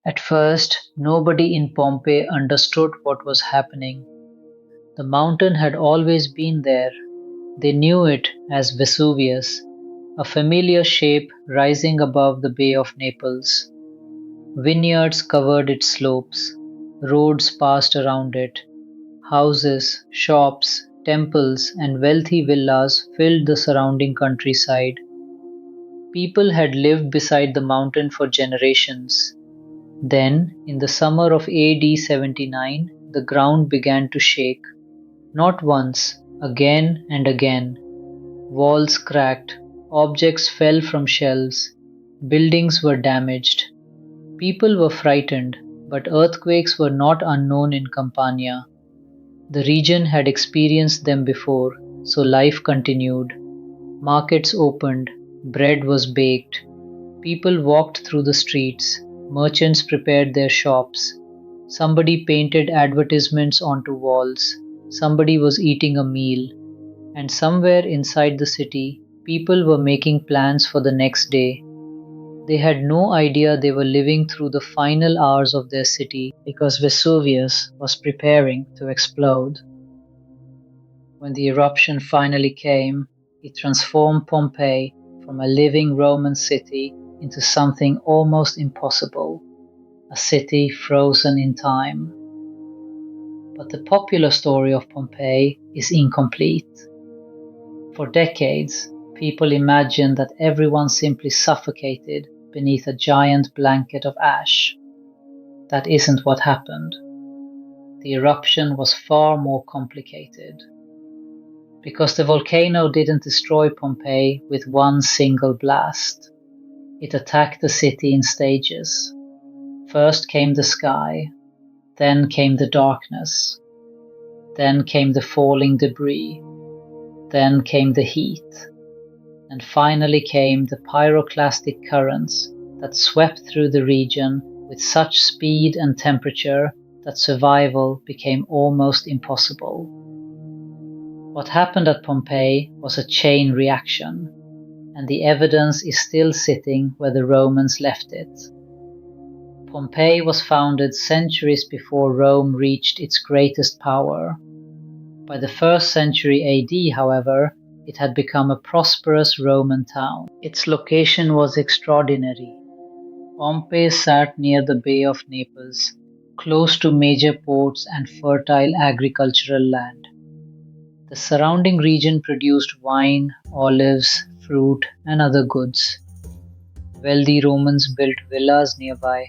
At first, nobody in Pompeii understood what was happening. The mountain had always been there. They knew it as Vesuvius, a familiar shape rising above the Bay of Naples. Vineyards covered its slopes, roads passed around it, houses, shops, temples, and wealthy villas filled the surrounding countryside. People had lived beside the mountain for generations. Then, in the summer of AD 79, the ground began to shake. Not once, again and again. Walls cracked, objects fell from shelves, buildings were damaged. People were frightened, but earthquakes were not unknown in Campania. The region had experienced them before, so life continued. Markets opened, bread was baked, people walked through the streets, merchants prepared their shops, somebody painted advertisements onto walls, somebody was eating a meal, and somewhere inside the city, people were making plans for the next day. They had no idea they were living through the final hours of their city because Vesuvius was preparing to explode. When the eruption finally came, it transformed Pompeii from a living Roman city into something almost impossible, a city frozen in time. But the popular story of Pompeii is incomplete. For decades, people imagined that everyone simply suffocated beneath a giant blanket of ash. That isn't what happened. The eruption was far more complicated. Because the volcano didn't destroy Pompeii with one single blast. It attacked the city in stages. First came the sky, then came the darkness, then came the falling debris, then came the heat, and finally came the pyroclastic currents that swept through the region with such speed and temperature that survival became almost impossible. What happened at Pompeii was a chain reaction, and the evidence is still sitting where the Romans left it. Pompeii was founded centuries before Rome reached its greatest power. By the 1st century AD, however, it had become a prosperous Roman town. Its location was extraordinary. Pompeii sat near the Bay of Naples, close to major ports and fertile agricultural land. The surrounding region produced wine, olives, fruit, and other goods. Wealthy Romans built villas nearby.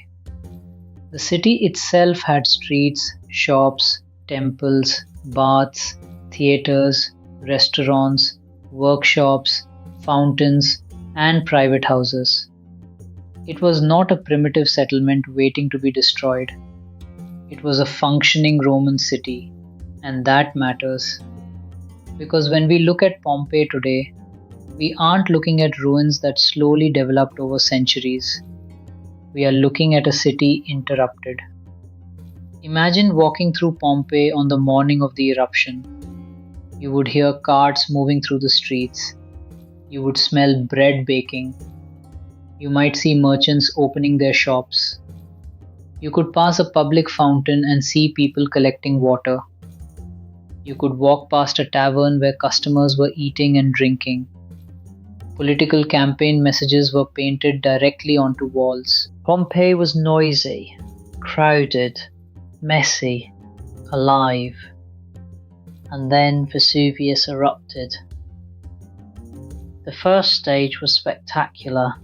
The city itself had streets, shops, temples, baths, theaters, restaurants, workshops, fountains, and private houses. It was not a primitive settlement waiting to be destroyed. It was a functioning Roman city, and that matters. Because when we look at Pompeii today, we aren't looking at ruins that slowly developed over centuries. We are looking at a city interrupted. Imagine walking through Pompeii on the morning of the eruption. You would hear carts moving through the streets. You would smell bread baking. You might see merchants opening their shops. You could pass a public fountain and see people collecting water. You could walk past a tavern where customers were eating and drinking. Political campaign messages were painted directly onto walls. Pompeii was noisy, crowded, messy, alive. And then Vesuvius erupted. The first stage was spectacular.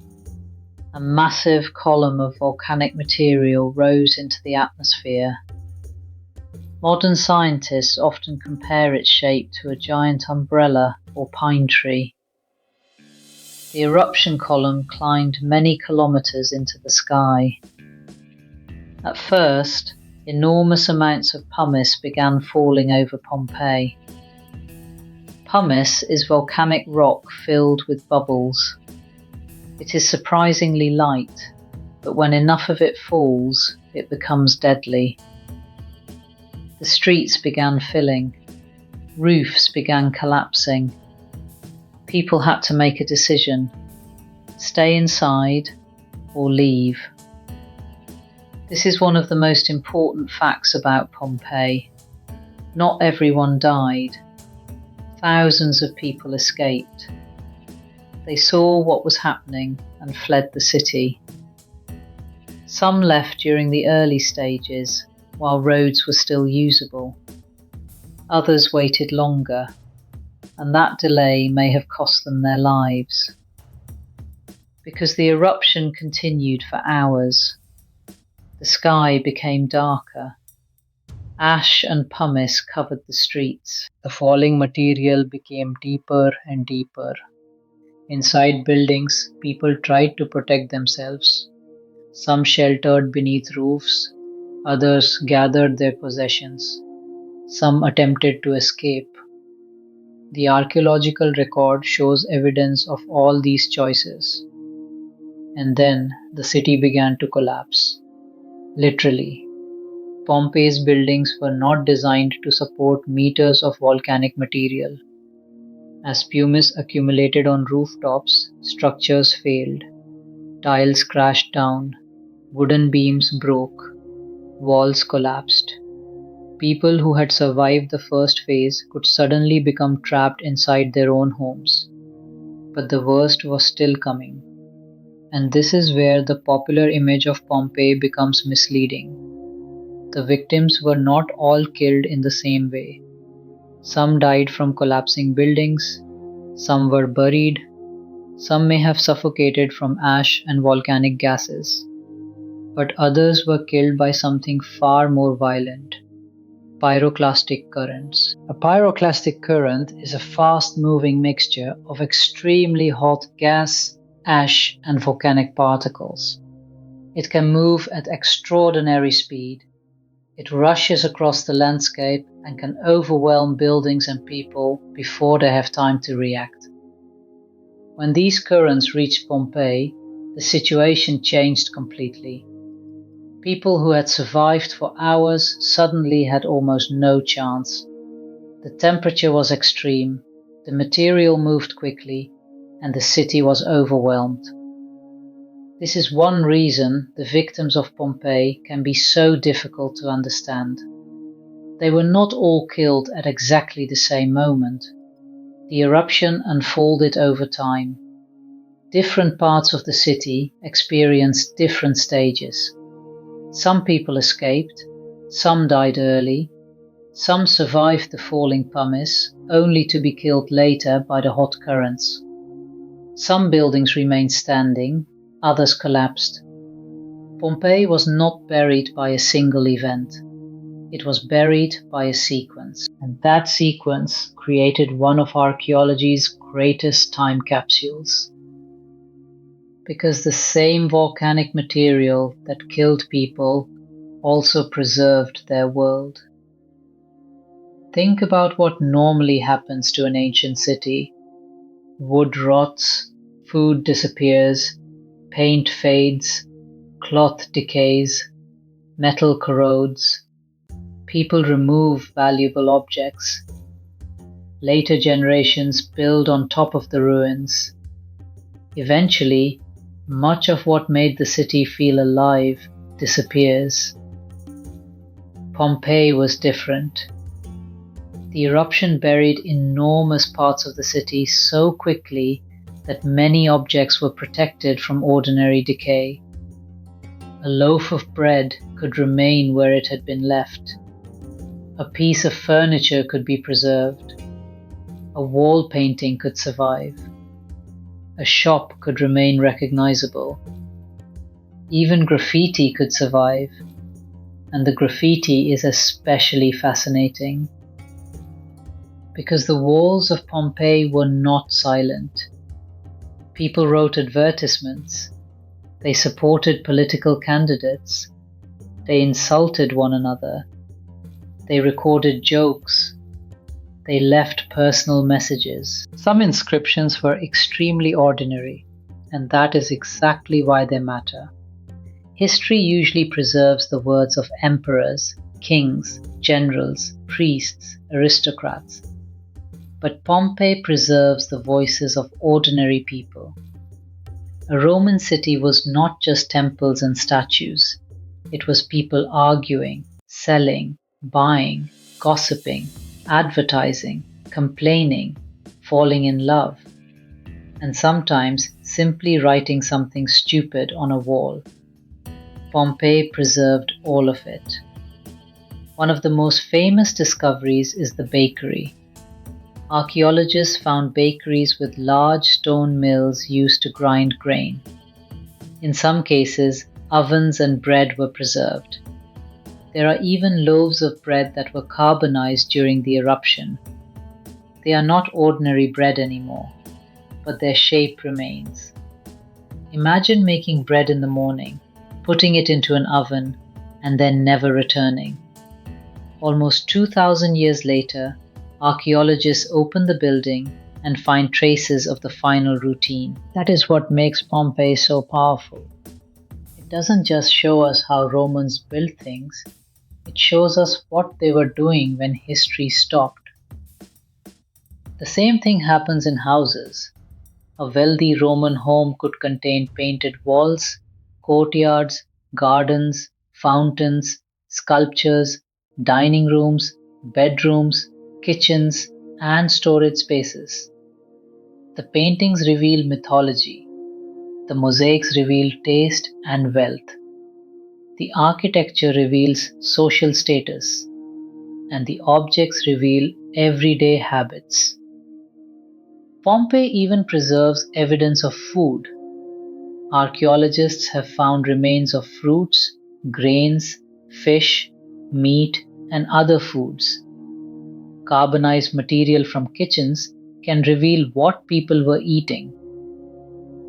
A massive column of volcanic material rose into the atmosphere. Modern scientists often compare its shape to a giant umbrella or pine tree. The eruption column climbed many kilometers into the sky. At first, enormous amounts of pumice began falling over Pompeii. Pumice is volcanic rock filled with bubbles. It is surprisingly light, but when enough of it falls, it becomes deadly. The streets began filling. Roofs began collapsing. People had to make a decision: stay inside or leave. This is one of the most important facts about Pompeii. Not everyone died. Thousands of people escaped. They saw what was happening and fled the city. Some left during the early stages, while roads were still usable. Others waited longer, and that delay may have cost them their lives. Because the eruption continued for hours, the sky became darker. Ash and pumice covered the streets. The falling material became deeper and deeper. Inside buildings, people tried to protect themselves. Some sheltered beneath roofs, others gathered their possessions. Some attempted to escape. The archaeological record shows evidence of all these choices. And then the city began to collapse. Literally. Pompeii's buildings were not designed to support meters of volcanic material. As pumice accumulated on rooftops, structures failed. Tiles crashed down. Wooden beams broke. Walls collapsed. People who had survived the first phase could suddenly become trapped inside their own homes. But the worst was still coming. And this is where the popular image of Pompeii becomes misleading. The victims were not all killed in the same way. Some died from collapsing buildings, some were buried, some may have suffocated from ash and volcanic gases. But others were killed by something far more violent: pyroclastic currents. A pyroclastic current is a fast-moving mixture of extremely hot gas, ash, and volcanic particles. It can move at extraordinary speed. It rushes across the landscape and can overwhelm buildings and people before they have time to react. When these currents reached Pompeii, the situation changed completely. People who had survived for hours suddenly had almost no chance. The temperature was extreme, the material moved quickly, and the city was overwhelmed. This is one reason the victims of Pompeii can be so difficult to understand. They were not all killed at exactly the same moment. The eruption unfolded over time. Different parts of the city experienced different stages. Some people escaped, some died early, some survived the falling pumice only to be killed later by the hot currents. Some buildings remained standing, others collapsed. Pompeii was not buried by a single event. It was buried by a sequence, and that sequence created one of archaeology's greatest time capsules. Because the same volcanic material that killed people also preserved their world. Think about what normally happens to an ancient city. Wood rots, food disappears, paint fades, cloth decays, metal corrodes. People remove valuable objects. Later generations build on top of the ruins. Eventually, much of what made the city feel alive disappears. Pompeii was different. The eruption buried enormous parts of the city so quickly that many objects were protected from ordinary decay. A loaf of bread could remain where it had been left. A piece of furniture could be preserved. A wall painting could survive. A shop could remain recognizable. Even graffiti could survive, and the graffiti is especially fascinating. Because the walls of Pompeii were not silent. People wrote advertisements. They supported political candidates. They insulted one another. They recorded jokes. They left personal messages. Some inscriptions were extremely ordinary, and that is exactly why they matter. History usually preserves the words of emperors, kings, generals, priests, aristocrats. But Pompeii preserves the voices of ordinary people. A Roman city was not just temples and statues. It was people arguing, selling, buying, gossiping, advertising, complaining, falling in love, and sometimes simply writing something stupid on a wall. Pompeii preserved all of it. One of the most famous discoveries is the bakery. Archaeologists found bakeries with large stone mills used to grind grain. In some cases, ovens and bread were preserved. There are even loaves of bread that were carbonized during the eruption. They are not ordinary bread anymore, but their shape remains. Imagine making bread in the morning, putting it into an oven, and then never returning. Almost 2,000 years later, archaeologists open the building and find traces of the final routine. That is what makes Pompeii so powerful. It doesn't just show us how Romans built things, it shows us what they were doing when history stopped. The same thing happens in houses. A wealthy Roman home could contain painted walls, courtyards, gardens, fountains, sculptures, dining rooms, bedrooms, kitchens, and storage spaces. The paintings reveal mythology. The mosaics reveal taste and wealth. The architecture reveals social status, and the objects reveal everyday habits. Pompeii even preserves evidence of food. Archaeologists have found remains of fruits, grains, fish, meat, and other foods. Carbonized material from kitchens can reveal what people were eating.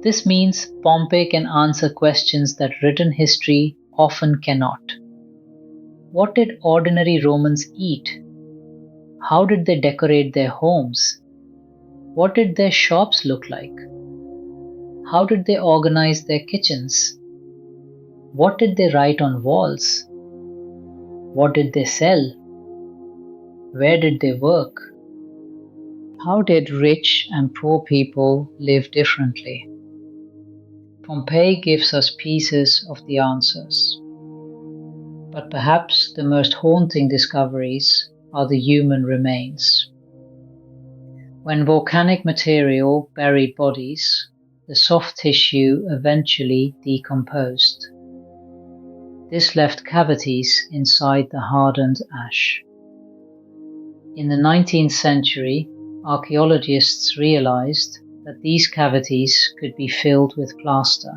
This means Pompeii can answer questions that written history often cannot. What did ordinary Romans eat? How did they decorate their homes? What did their shops look like? How did they organize their kitchens? What did they write on walls? What did they sell? Where did they work? How did rich and poor people live differently? Pompeii gives us pieces of the answers. But perhaps the most haunting discoveries are the human remains. When volcanic material buried bodies, the soft tissue eventually decomposed. This left cavities inside the hardened ash. In the 19th century, archaeologists realized that these cavities could be filled with plaster.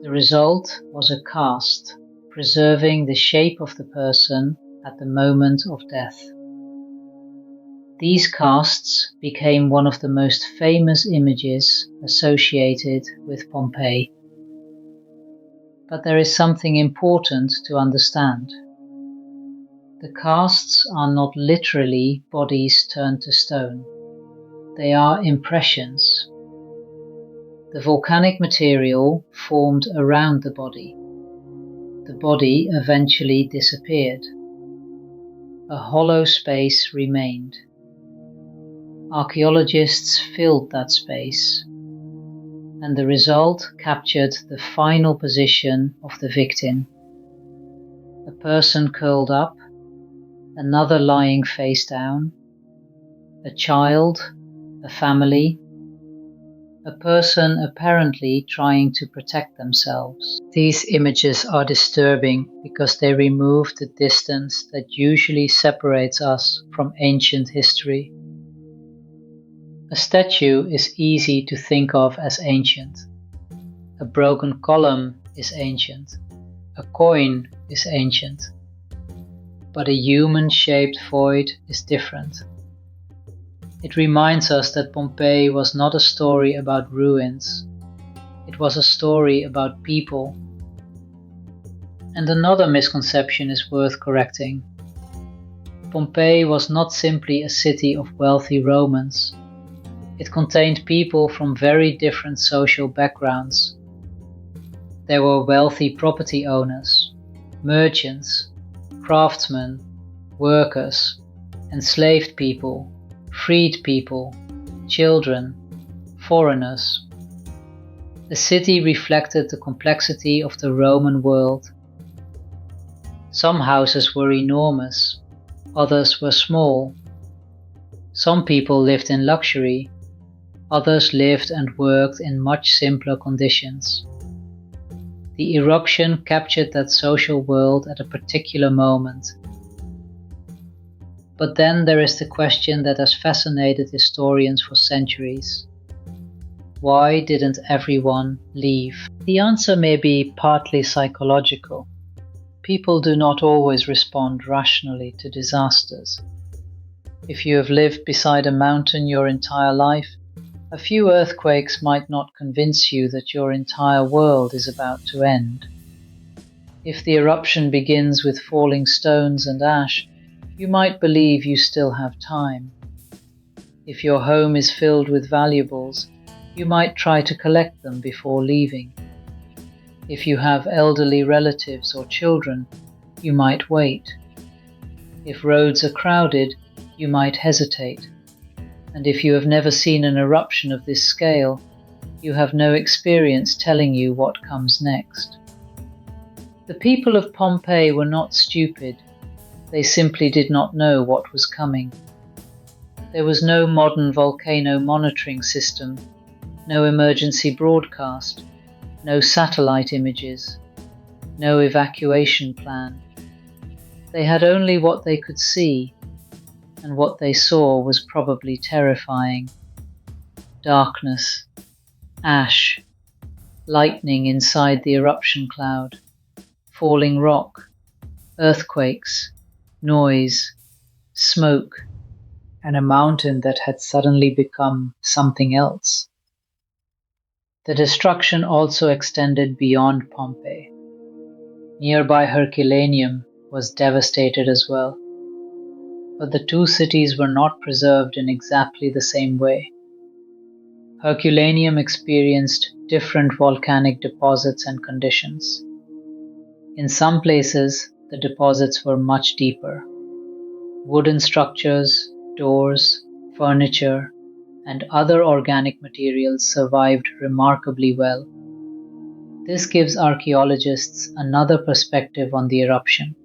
The result was a cast, preserving the shape of the person at the moment of death. These casts became one of the most famous images associated with Pompeii. But there is something important to understand. The casts are not literally bodies turned to stone. They are impressions. The volcanic material formed around the body. The body eventually disappeared. A hollow space remained. Archaeologists filled that space, and the result captured the final position of the victim. A person curled up, another lying face down, a child, a family, a person apparently trying to protect themselves. These images are disturbing because they remove the distance that usually separates us from ancient history. A statue is easy to think of as ancient. A broken column is ancient. A coin is ancient. But a human-shaped void is different. It reminds us that Pompeii was not a story about ruins. It was a story about people. And another misconception is worth correcting. Pompeii was not simply a city of wealthy Romans. It contained people from very different social backgrounds. There were wealthy property owners, merchants, craftsmen, workers, enslaved people, freed people, children, foreigners. The city reflected the complexity of the Roman world. Some houses were enormous, others were small. Some people lived in luxury, others lived and worked in much simpler conditions. The eruption captured that social world at a particular moment. But then there is the question that has fascinated historians for centuries. Why didn't everyone leave? The answer may be partly psychological. People do not always respond rationally to disasters. If you have lived beside a mountain your entire life, a few earthquakes might not convince you that your entire world is about to end. If the eruption begins with falling stones and ash, you might believe you still have time. If your home is filled with valuables, you might try to collect them before leaving. If you have elderly relatives or children, you might wait. If roads are crowded, you might hesitate. And if you have never seen an eruption of this scale, you have no experience telling you what comes next. The people of Pompeii were not stupid. They simply did not know what was coming. There was no modern volcano monitoring system, no emergency broadcast, no satellite images, no evacuation plan. They had only what they could see, and what they saw was probably terrifying. Darkness, ash, lightning inside the eruption cloud, falling rock, earthquakes, noise, smoke, and a mountain that had suddenly become something else. The destruction also extended beyond Pompeii. Nearby Herculaneum was devastated as well. But the two cities were not preserved in exactly the same way. Herculaneum experienced different volcanic deposits and conditions. In some places, the deposits were much deeper. Wooden structures, doors, furniture, and other organic materials survived remarkably well. This gives archaeologists another perspective on the eruption.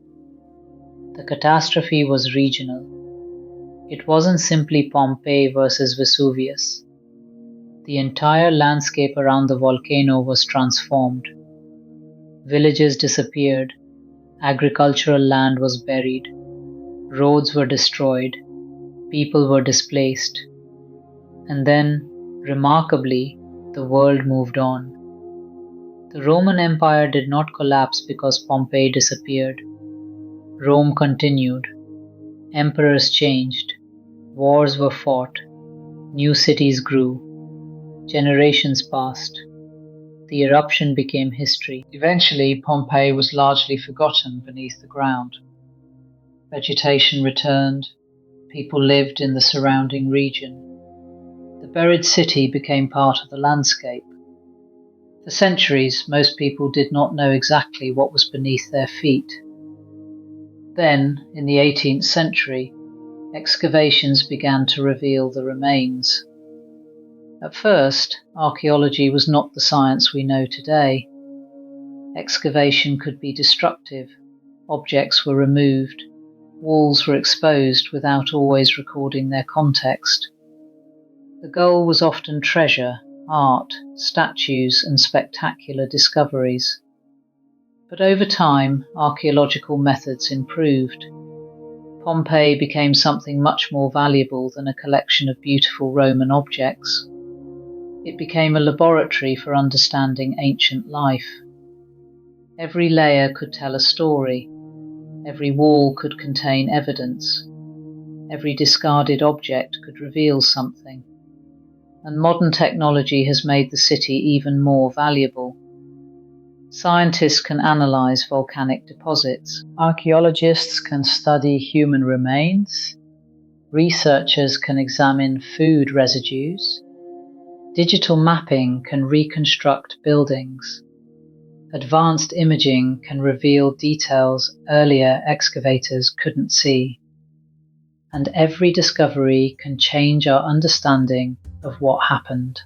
The catastrophe was regional. It wasn't simply Pompeii versus Vesuvius. The entire landscape around the volcano was transformed. Villages disappeared, agricultural land was buried, roads were destroyed, people were displaced. And then, remarkably, the world moved on. The Roman Empire did not collapse because Pompeii disappeared. Rome continued. Emperors changed. Wars were fought. New cities grew. Generations passed. The eruption became history. Eventually, Pompeii was largely forgotten beneath the ground. Vegetation returned. People lived in the surrounding region. The buried city became part of the landscape. For centuries, most people did not know exactly what was beneath their feet. Then, in the 18th century, excavations began to reveal the remains. At first, archaeology was not the science we know today. Excavation could be destructive, objects were removed, walls were exposed without always recording their context. The goal was often treasure, art, statues, and spectacular discoveries. But over time, archaeological methods improved. Pompeii became something much more valuable than a collection of beautiful Roman objects. It became a laboratory for understanding ancient life. Every layer could tell a story. Every wall could contain evidence. Every discarded object could reveal something. And modern technology has made the city even more valuable. Scientists can analyze volcanic deposits. Archaeologists can study human remains. Researchers can examine food residues. Digital mapping can reconstruct buildings. Advanced imaging can reveal details earlier excavators couldn't see. And every discovery can change our understanding of what happened.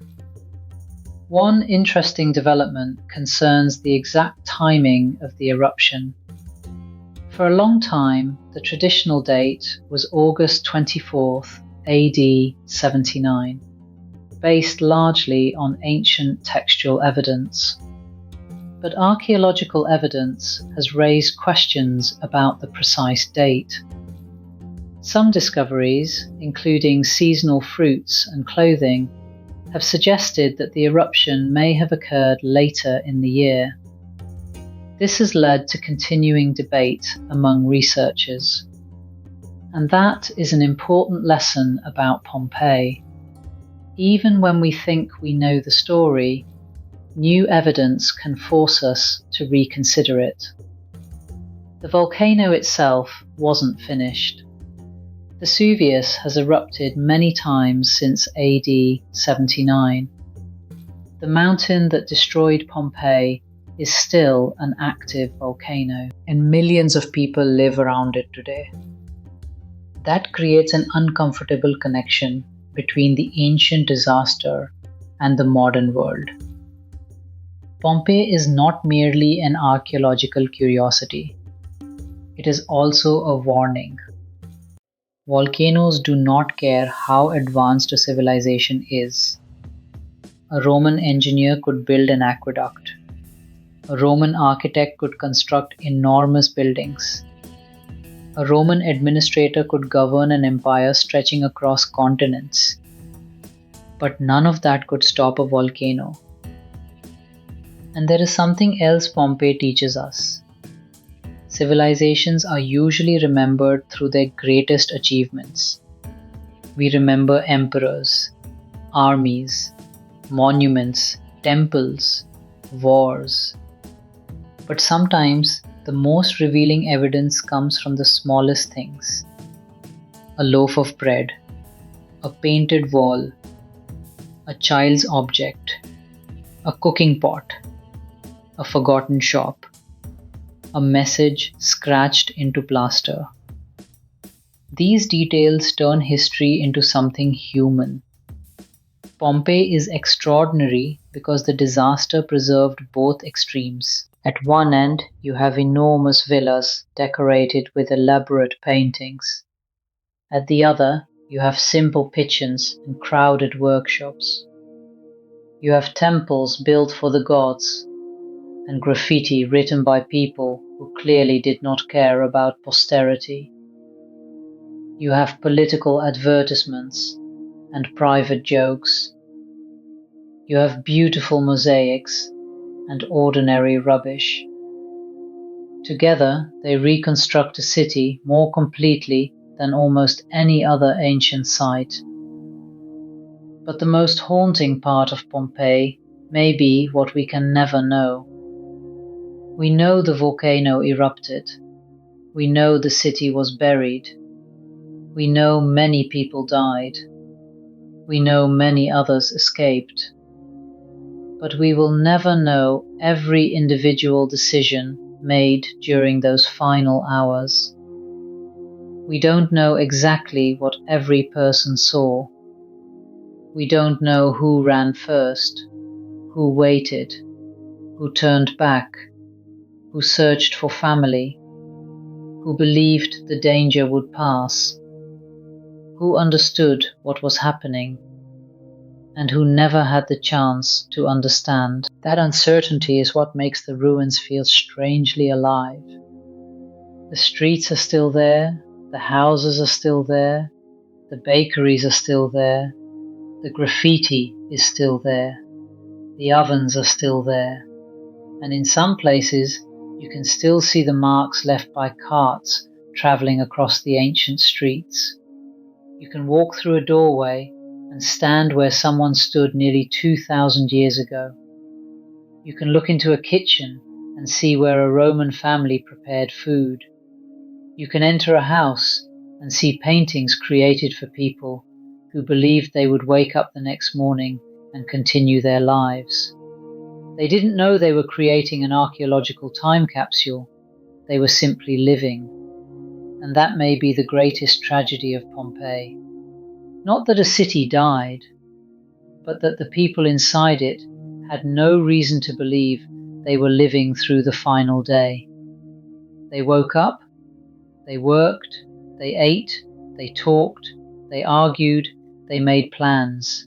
One interesting development concerns the exact timing of the eruption. For a long time, the traditional date was August 24th, AD 79, based largely on ancient textual evidence. But archaeological evidence has raised questions about the precise date. Some discoveries, including seasonal fruits and clothing, have suggested that the eruption may have occurred later in the year. This has led to continuing debate among researchers. And that is an important lesson about Pompeii. Even when we think we know the story, new evidence can force us to reconsider it. The volcano itself wasn't finished. Vesuvius has erupted many times since AD 79. The mountain that destroyed Pompeii is still an active volcano, and millions of people live around it today. That creates an uncomfortable connection between the ancient disaster and the modern world. Pompeii is not merely an archaeological curiosity. It is also a warning. Volcanoes do not care how advanced a civilization is. A Roman engineer could build an aqueduct. A Roman architect could construct enormous buildings. A Roman administrator could govern an empire stretching across continents. But none of that could stop a volcano. And there is something else Pompeii teaches us. Civilizations are usually remembered through their greatest achievements. We remember emperors, armies, monuments, temples, wars. But sometimes the most revealing evidence comes from the smallest things. A loaf of bread, a painted wall, a child's object, a cooking pot, a forgotten shop, a message scratched into plaster. These details turn history into something human. Pompeii is extraordinary because the disaster preserved both extremes. At one end, you have enormous villas decorated with elaborate paintings. At the other, you have simple kitchens and crowded workshops. You have temples built for the gods and graffiti written by people who clearly did not care about posterity. You have political advertisements and private jokes. You have beautiful mosaics and ordinary rubbish. Together, they reconstruct a city more completely than almost any other ancient site. But the most haunting part of Pompeii may be what we can never know. We know the volcano erupted. We know the city was buried. We know many people died. We know many others escaped. But we will never know every individual decision made during those final hours. We don't know exactly what every person saw. We don't know who ran first, who waited, who turned back, who searched for family, who believed the danger would pass, who understood what was happening, and who never had the chance to understand. That uncertainty is what makes the ruins feel strangely alive. The streets are still there, the houses are still there, the bakeries are still there, the graffiti is still there, the ovens are still there, and in some places you can still see the marks left by carts travelling across the ancient streets. You can walk through a doorway and stand where someone stood nearly 2,000 years ago. You can look into a kitchen and see where a Roman family prepared food. You can enter a house and see paintings created for people who believed they would wake up the next morning and continue their lives. They didn't know they were creating an archaeological time capsule. They were simply living. And that may be the greatest tragedy of Pompeii. Not that a city died, but that the people inside it had no reason to believe they were living through the final day. They woke up, they worked, they ate, they talked, they argued, they made plans,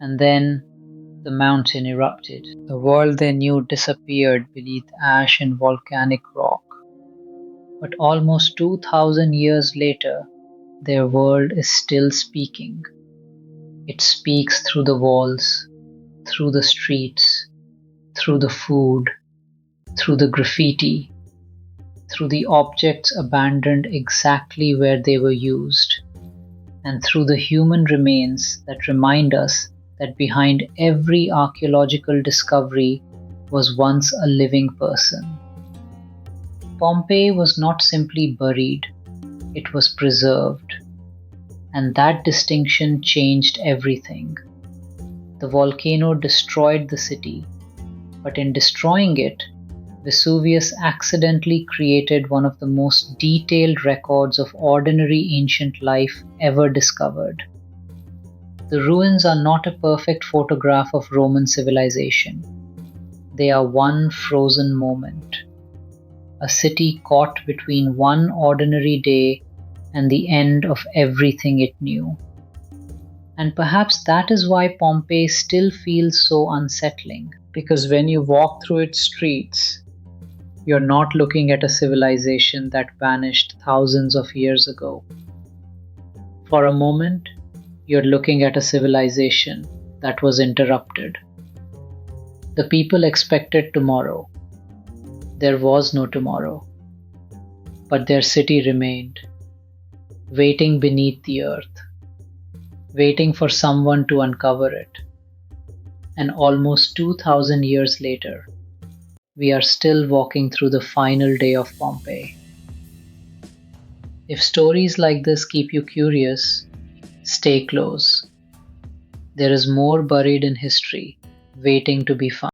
and then the mountain erupted. The world they knew disappeared beneath ash and volcanic rock. But almost 2,000 years later, their world is still speaking. It speaks through the walls, through the streets, through the food, through the graffiti, through the objects abandoned exactly where they were used, and through the human remains that remind us that behind every archaeological discovery was once a living person. Pompeii was not simply buried, it was preserved, and that distinction changed everything. The volcano destroyed the city, but in destroying it, Vesuvius accidentally created one of the most detailed records of ordinary ancient life ever discovered. The ruins are not a perfect photograph of Roman civilization. They are one frozen moment. A city caught between one ordinary day and the end of everything it knew. And perhaps that is why Pompeii still feels so unsettling, because when you walk through its streets, you're not looking at a civilization that vanished thousands of years ago. For a moment, you're looking at a civilization that was interrupted. The people expected tomorrow. There was no tomorrow. But their city remained, waiting beneath the earth, waiting for someone to uncover it. And almost 2,000 years later, we are still walking through the final day of Pompeii. If stories like this keep you curious, stay close. There is more buried in history, waiting to be found.